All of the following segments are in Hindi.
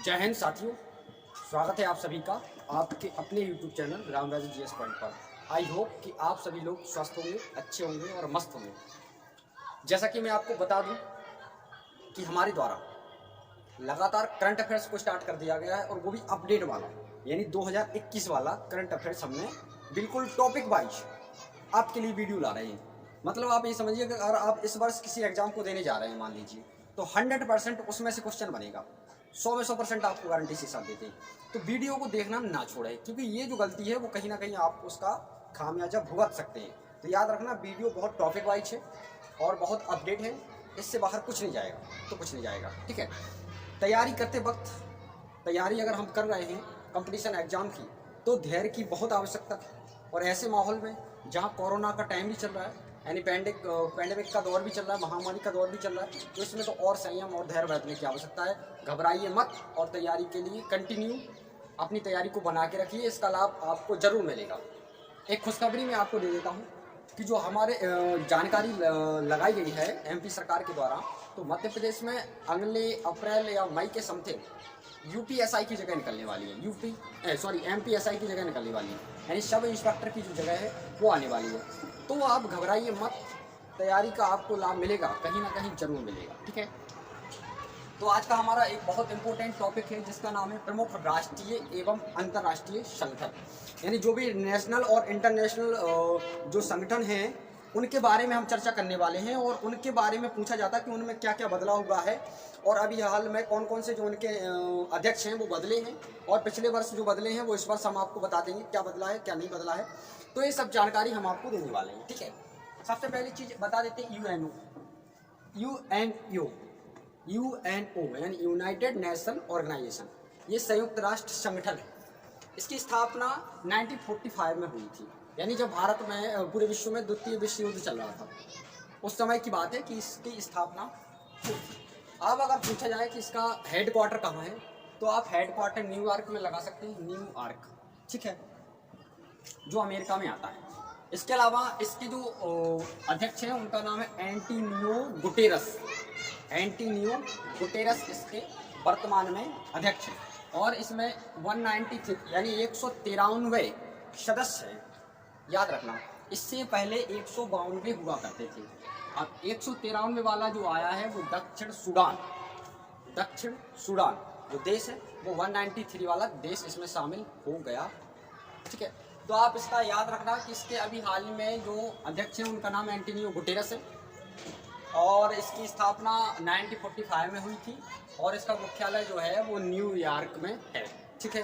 जय हिंद साथियों, स्वागत है आप सभी का आपके अपने YouTube channel Ramraj GS point पर। आई होप कि आप सभी लोग स्वस्थ होंगे, अच्छे होंगे और मस्त होंगे। जैसा कि मैं आपको बता दूं कि हमारे द्वारा लगातार करंट अफेयर्स को स्टार्ट कर दिया गया है और वो भी अपडेट वाला, यानी 2021 वाला करंट अफेयर्स हमने बिल्कुल टॉपिक वाइज आपके लिए वीडियो ला रहे हैं। मतलब आप ये समझिए कि अगर आप इस वर्ष किसी एग्जाम को देने जा रहे हैं मान लीजिए, तो 100% उसमें से क्वेश्चन बनेगा। 100 में 100% आपको गारंटी से साथ देते हैं। तो वीडियो को देखना ना छोड़े, क्योंकि ये जो गलती है वो कहीं ना कहीं आप उसका खामियाजा भुगत सकते हैं। तो याद रखना, वीडियो बहुत टॉपिक वाइज है और बहुत अपडेट है, इससे बाहर कुछ नहीं जाएगा तो कुछ नहीं जाएगा। ठीक है, तैयारी करते वक्त, तैयारी अगर हम कर रहे हैं कंपटीशन एग्जाम की, तो धैर्य की बहुत आवश्यकता है। और ऐसे माहौल में जहाँ कोरोना का टाइम भी चल रहा है, यानी पैंडेमिक का दौर भी चल रहा है, महामारी का दौर भी चल रहा है, तो इसमें तो और संयम और धैर्य बरतने की आवश्यकता है। घबराइए मत और तैयारी के लिए कंटिन्यू अपनी तैयारी को बना के रखिए, इसका लाभ आपको जरूर मिलेगा। एक खुशखबरी मैं आपको दे देता हूँ कि जो हमारे जानकारी लगाई गई है MP सरकार के द्वारा, तो मध्य प्रदेश में अगले अप्रैल या मई के समथिंग UPSI की जगह निकलने वाली है, MPSI की जगह निकलने वाली है, यानी सब इंस्पेक्टर की जो जगह है वो आने वाली है। तो आप घबराइए मत, तैयारी का आपको लाभ मिलेगा, कहीं ना कहीं जरूर मिलेगा। ठीक है, तो आज का हमारा एक बहुत इंपॉर्टेंट टॉपिक है जिसका नाम है प्रमुख राष्ट्रीय एवं अंतर्राष्ट्रीय संगठन, यानी जो भी नेशनल और इंटरनेशनल जो संगठन हैं उनके बारे में हम चर्चा करने वाले हैं। और उनके बारे में पूछा जाता है कि उनमें क्या क्या बदलाव हुआ है और अभी हाल में कौन कौन से जो उनके अध्यक्ष हैं वो बदले हैं, और पिछले वर्ष जो बदले हैं वो इस वर्ष हम आपको बता देंगे क्या बदला है क्या नहीं बदला है। तो ये सब जानकारी हम आपको देने वाले हैं। ठीक है, सबसे पहली चीज़ बता देते हैं UNO यानी यूनाइटेड नेशन ऑर्गेनाइजेशन। ये संयुक्त राष्ट्र संगठन है। इसकी स्थापना 1945 में हुई थी, यानी जब भारत में पूरे विश्व में द्वितीय विश्व युद्ध चल रहा था, उस समय की बात है कि इसकी स्थापना हुई। अब अगर पूछा जाए कि इसका हेडक्वार्टर कहाँ है, तो आप हेडक्वार्टर न्यूयॉर्क में लगा सकते हैं, न्यूयॉर्क। ठीक है, जो अमेरिका में आता है। इसके अलावा इसके जो अध्यक्ष हैं उनका नाम है एंटोनियो गुटेरस इसके वर्तमान में अध्यक्ष हैं। और इसमें 193 यानी 193 सदस्य हैं। याद रखना, इससे पहले 192 हुआ करते थे। अब 193 वाला जो आया है वो दक्षिण सूडान जो देश है वो 193 वाला देश इसमें शामिल हो गया। ठीक है, तो आप इसका याद रखना कि इसके अभी हाल में जो अध्यक्ष हैं उनका नाम एंटोनियो गुटेरस है और इसकी स्थापना 1945 में हुई थी और इसका मुख्यालय जो है वो न्यूयॉर्क में है। ठीक है,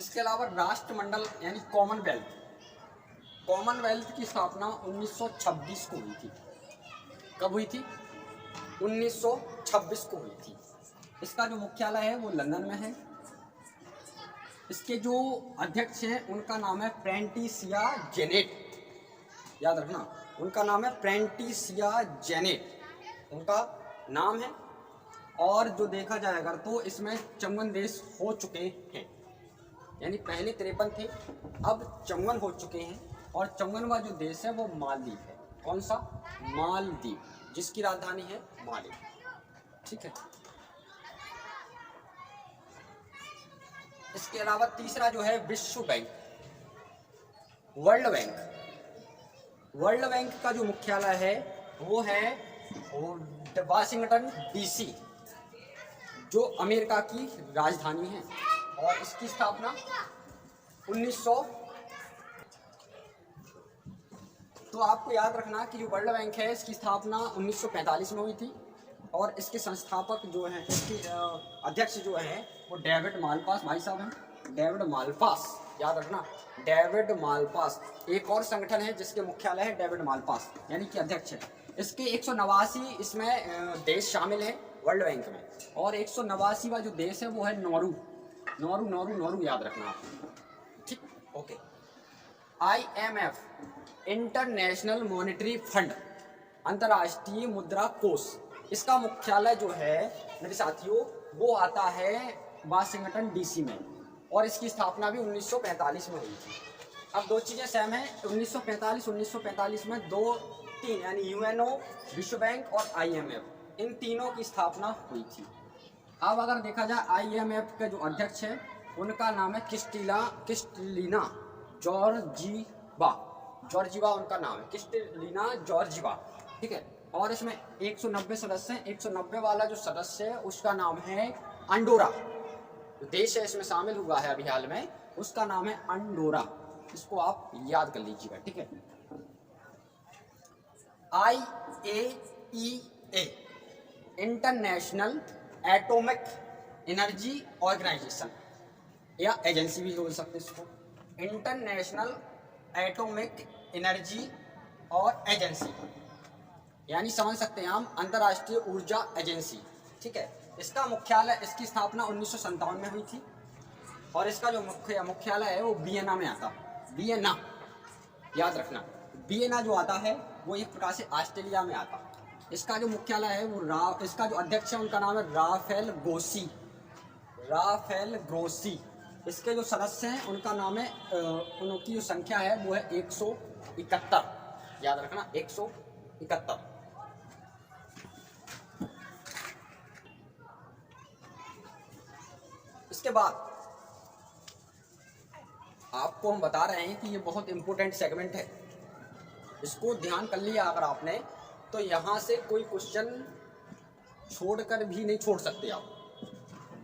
इसके अलावा राष्ट्रमंडल यानी कॉमनवेल्थ की स्थापना 1926 को हुई थी। कब हुई थी? 1926 को हुई थी। इसका जो मुख्यालय है वो लंदन में है। इसके जो अध्यक्ष हैं उनका नाम है प्रेंटिसिया जेनेट। याद रखना, उनका नाम है प्रेंटिसिया जेनेट, उनका नाम है। और जो देखा जाए अगर तो इसमें 54 देश हो चुके हैं, यानी पहले 53 थे, अब 54 हो चुके हैं। और 54वां जो देश है वो मालदीव है। कौन सा? मालदीव, जिसकी राजधानी है माले। ठीक है, इसके अलावा तीसरा जो है विश्व बैंक, वर्ल्ड बैंक का जो मुख्यालय है वो है वाशिंगटन DC, जो अमेरिका की राजधानी है। और इसकी स्थापना 1900। तो आपको याद रखना कि जो वर्ल्ड बैंक है इसकी स्थापना 1945 में हुई थी और इसके संस्थापक जो हैं, इसके अध्यक्ष जो हैं वो डेविड मालपास भाई साहब हैं, डेविड मालपास। याद रखना, डेविड मालपास। एक और संगठन है जिसके मुख्यालय है डेविड मालपास, यानी कि अध्यक्ष है। इसके 189 इसमें देश शामिल हैं वर्ल्ड बैंक में, और 189वां जो देश है वो है नोरू। याद रखना आप। ठीक, okay. IMF international monetary fund, अंतर्राष्ट्रीय मुद्रा कोष, इसका मुख्यालय जो है मेरे साथियों वो आता है वाशिंगटन DC में और इसकी स्थापना भी 1945 में हुई थी। अब दो चीज़ें सेम हैं, 1945 में 2-3 यानी UNO, विश्व बैंक और IMF, इन तीनों की स्थापना हुई थी। अब अगर देखा जाए IMF के जो अध्यक्ष है उनका नाम है क्रिस्टलिना जॉर्जीवा उनका नाम है, क्रिस्टलिना जॉर्जीवा, ठीक है। और इसमें 190 सदस्य हैं। 190 वाला जो सदस्य है उसका नाम है अंडोरा, जो देश है इसमें शामिल हुआ है अभी हाल में, उसका नाम है अंडोरा। इसको आप याद कर लीजिएगा, ठीक है। IAEA international atomic energy organization, या एजेंसी भी बोल सकते हैं इसको, इंटरनेशनल एटॉमिक एनर्जी और एजेंसी, यानी समझ सकते हैं हम अंतर्राष्ट्रीय ऊर्जा एजेंसी, ठीक है। इसका मुख्यालय, इसकी स्थापना 1957 में हुई थी और इसका जो मुख्यालय है वो वियना में आता। वियना याद रखना, वियना जो आता है वो एक प्रकार से ऑस्ट्रेलिया में आता। इसका जो मुख्यालय है वो इसका जो अध्यक्ष है उनका नाम है राफेल ग्रोसी। इसके जो सदस्य हैं उनका नाम है, उनकी जो संख्या है वो है 171, याद रखना 171। इसके बाद आपको हम बता रहे हैं कि ये बहुत इंपॉर्टेंट सेगमेंट है, इसको ध्यान कर लिया अगर आपने तो यहाँ से कोई क्वेश्चन छोड़कर भी नहीं छोड़ सकते, आप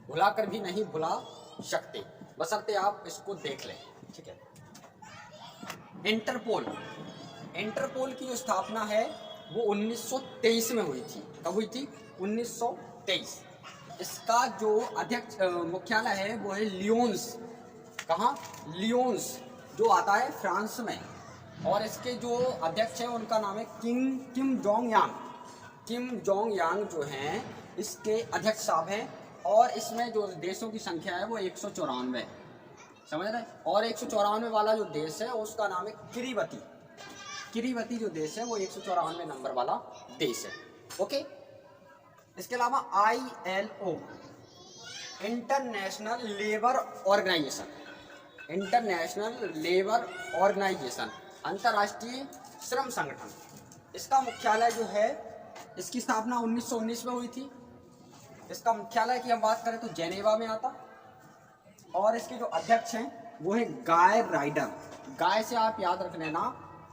भुलाकर भी नहीं भुला सकते, बशर्ते आप इसको देख लें, ठीक है। इंटरपोल की जो स्थापना है वो 1923 में हुई थी। कब हुई थी? 1923। इसका जो अध्यक्ष मुख्यालय है वो है लियोन्स। कहाँ? लियोन्स, जो आता है फ्रांस में। और इसके जो अध्यक्ष हैं उनका नाम है किम जोंग यांग जो हैं इसके अध्यक्ष साहब हैं। और इसमें जो देशों की संख्या है वो 194, समझ रहे। और 194 वाला जो देश है उसका नाम है किरीबती जो देश है वो 194 नंबर वाला देश है, ओके। इसके अलावा ILO इंटरनेशनल लेबर ऑर्गेनाइजेशन, अंतर्राष्ट्रीय श्रम संगठन। इसका मुख्यालय जो है, इसकी स्थापना 1919 में हुई थी। इसका मुख्यालय की हम बात करें तो जेनेवा में आता। और इसके जो अध्यक्ष हैं वो है गाय राइडर। गाय से आप याद रख लेना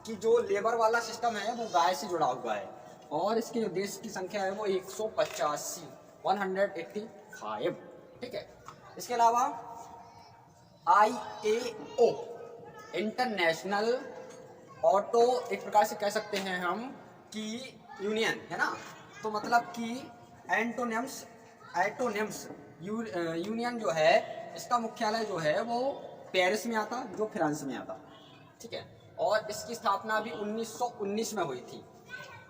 कि जो लेबर वाला सिस्टम है वो गाय से जुड़ा हुआ है। और इसके जो देश की संख्या है वो 185, ठीक है। इसके अलावा IAO इंटरनेशनल ऑटो, एक प्रकार से कह सकते हैं हम कि यूनियन है ना, तो मतलब कि एंटोनिम्स यूनियन जो है इसका मुख्यालय जो है वो पेरिस में आता, जो फ्रांस में आता, ठीक है। और इसकी स्थापना भी 1919 में हुई थी।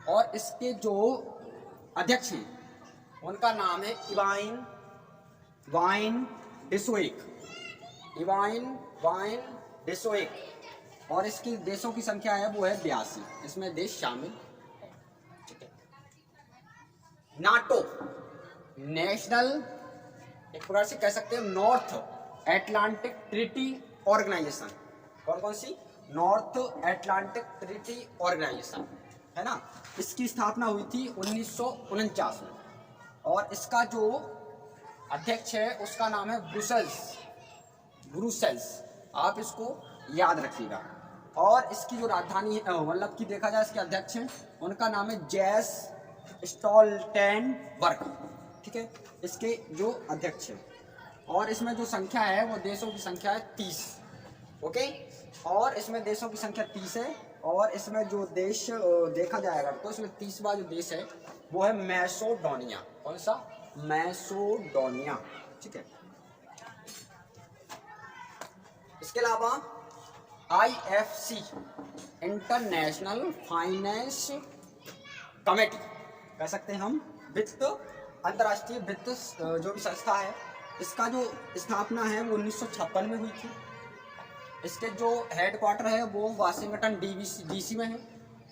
और इसके जो अध्यक्ष हैं उनका नाम है इवाइन डिसोएक। और इसकी देशों की संख्या है वो है 82, इसमें देश शामिल, ठीक है। नाटो नेशनल, एक प्रकार से कह सकते हैं नॉर्थ एटलांटिक ट्रीटी ऑर्गेनाइजेशन। कौन सी? नॉर्थ एटलांटिक ट्रीटी ऑर्गेनाइजेशन, है ना। इसकी स्थापना हुई थी 1949 में। और इसका जो अध्यक्ष है उसका नाम है ब्रुसेल्स, आप इसको याद रखिएगा। और इसकी जो राजधानी है, मतलब कि देखा जाए इसके अध्यक्ष हैं उनका नाम है जेस स्टोल्टेनबर्ग, ठीक है, इसके जो अध्यक्ष हैं। और इसमें जो संख्या है वो देशों की संख्या है 30, ओके। और इसमें देशों की संख्या 30 है। और इसमें जो देश देखा जाएगा तो इसमें 30वां जो देश है वो है मैसेडोनिया। कौन सा? मैसेडोनिया, ठीक है। इसके अलावा IFC इंटरनेशनल फाइनेंस कमेटी, कह सकते हैं हम अंतर्राष्ट्रीय वित्त जो भी संस्था है, इसका जो स्थापना है वो 1956 में हुई थी। इसके जो हेडक्वार्टर है वो वाशिंगटन DC में है।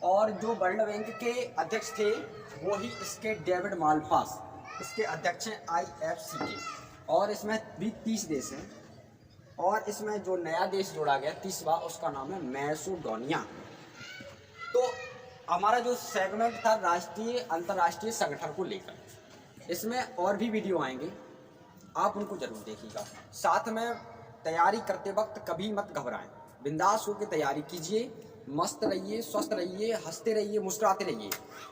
और जो वर्ल्ड बैंक के अध्यक्ष थे वो ही इसके डेविड मालपास, इसके अध्यक्ष हैं IFC के। और इसमें भी 30 देश हैं। और इसमें जो नया देश जोड़ा गया 30वां, उसका नाम है मैसेडोनिया। तो हमारा जो सेगमेंट था राष्ट्रीय अंतर्राष्ट्रीय संगठन को लेकर, इसमें और भी वीडियो आएंगे, आप उनको जरूर देखिएगा। साथ में तैयारी करते वक्त कभी मत घबराएं, बिंदास होकर तैयारी कीजिए, मस्त रहिए, स्वस्थ रहिए, हंसते रहिए, मुस्कुराते रहिए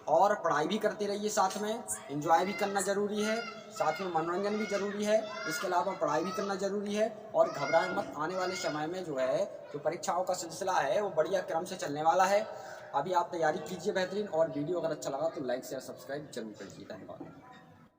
और पढ़ाई भी करते रहिए। साथ में एंजॉय भी करना ज़रूरी है, साथ में मनोरंजन भी ज़रूरी है, इसके अलावा पढ़ाई भी करना ज़रूरी है। और घबराएं मत, आने वाले समय में जो परीक्षाओं का सिलसिला है वो बढ़िया क्रम से चलने वाला है। अभी आप तैयारी कीजिए बेहतरीन, और वीडियो अगर अच्छा लगा तो लाइक शेयर सब्सक्राइब जरूर करिए। धन्यवाद।